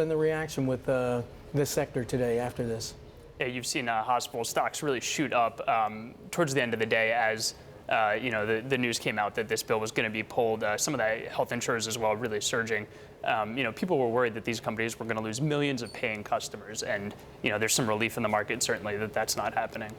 And the reaction with this sector today after this? Yeah, you've seen hospital stocks really shoot up towards the end of the day as the news came out that this bill was going to be pulled. Some of the health insurers as well really surging. People were worried that these companies were going to lose millions of paying customers, and there's some relief in the market certainly that that's not happening.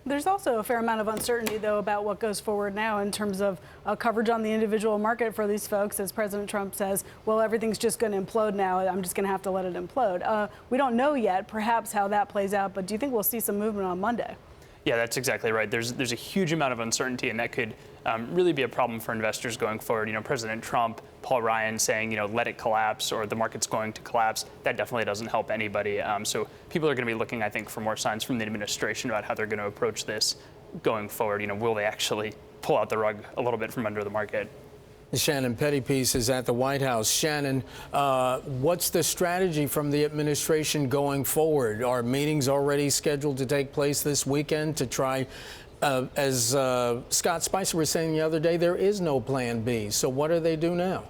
There's also a fair amount of uncertainty, though, about what goes forward now in terms of coverage on the individual market for these folks, as President Trump says, well, everything's just going to implode now. I'm just going to have to let it implode. We don't know yet, perhaps, how that plays out, but do you think we'll see some movement on Monday? Yeah, that's exactly right. There's a huge amount of uncertainty, and that could really be a problem for investors going forward. President Trump, Paul Ryan saying, let it collapse or the market's going to collapse. That definitely doesn't help anybody. So people are going to be looking, I think, for more signs from the administration about how they're going to approach this going forward. Will they actually pull out the rug a little bit from under the market? Shannon Pettypiece is at the White House. Shannon, what's the strategy from the administration going forward? Are meetings already scheduled to take place this weekend to try, as Scott Spicer was saying the other day, there is no plan B. So what do they do now?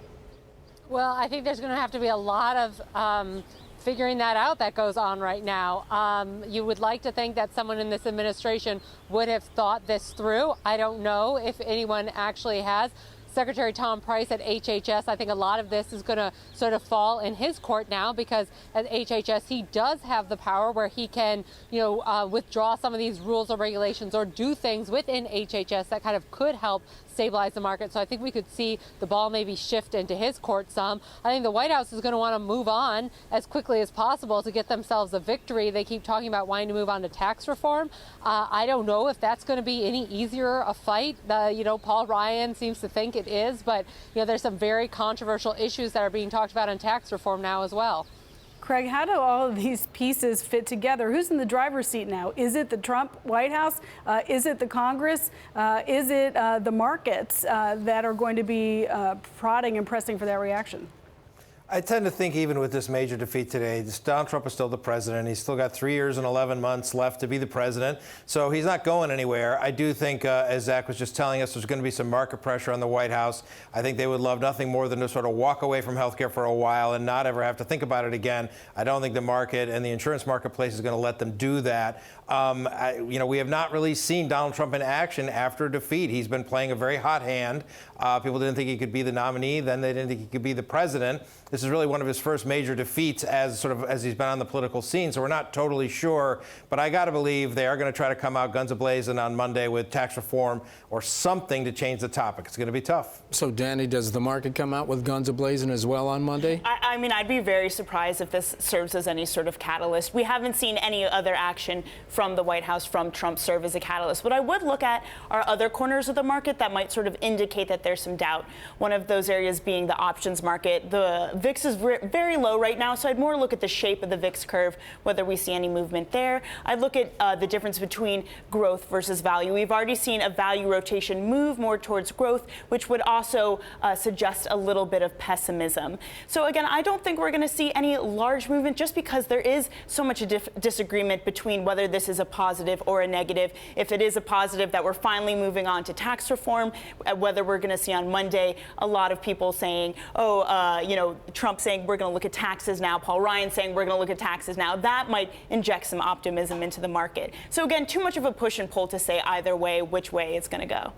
Well, I think there's going to have to be a lot of figuring that out that goes on right now. You would like to think that someone in this administration would have thought this through. I don't know if anyone actually has. Secretary Tom Price at HHS, I think a lot of this is going to sort of fall in his court now, because at HHS he does have the power where he can, withdraw some of these rules or regulations or do things within HHS that kind of could help stabilize the market. So I think we could see the ball maybe shift into his court some. I think the White House is going to want to move on as quickly as possible to get themselves a victory. They keep talking about wanting to move on to tax reform. I don't know if that's going to be any easier a fight. Paul Ryan seems to think it is, but there's some very controversial issues that are being talked about on tax reform now as well. Craig, how do all of these pieces fit together? Who's in the driver's seat now? Is it the Trump White House? Is it the Congress? Is it the markets that are going to be prodding and pressing for that reaction? I tend to think even with this major defeat today, Donald Trump is still the president. He's still got 3 years and 11 months left to be the president. So he's not going anywhere. I do think, as Zach was just telling us, there's going to be some market pressure on the White House. I think they would love nothing more than to sort of walk away from health care for a while and not ever have to think about it again. I don't think the market and the insurance marketplace is going to let them do that. We have not really seen Donald Trump in action after defeat. He's been playing a very hot hand. People didn't think he could be the nominee. Then they didn't think he could be the president. This is really one of his first major defeats as he's been on the political scene. So we're not totally sure. But I got to believe they are going to try to come out guns a-blazing on Monday with tax reform or something to change the topic. It's going to be tough. So, Dani, does the market come out with guns a-blazing as well on Monday? I mean, I'd be very surprised if this serves as any sort of catalyst. We haven't seen any other action from the White House, from Trump, serve as a catalyst. What I would look at are other corners of the market that might sort of indicate that there's some doubt. One of those areas being the options market. The VIX is very low right now, so I'd more look at the shape of the VIX curve, whether we see any movement there. I'd look at the difference between growth versus value. We've already seen a value rotation move more towards growth, which would also suggest a little bit of pessimism. So again, I don't think we're going to see any large movement just because there is so much disagreement between whether this is a positive or a negative. If it is a positive that we're finally moving on to tax reform, whether we're going to see on Monday a lot of people saying, Trump saying we're going to look at taxes now, Paul Ryan saying we're going to look at taxes now, that might inject some optimism into the market. So again, too much of a push and pull to say either way which way it's going to go.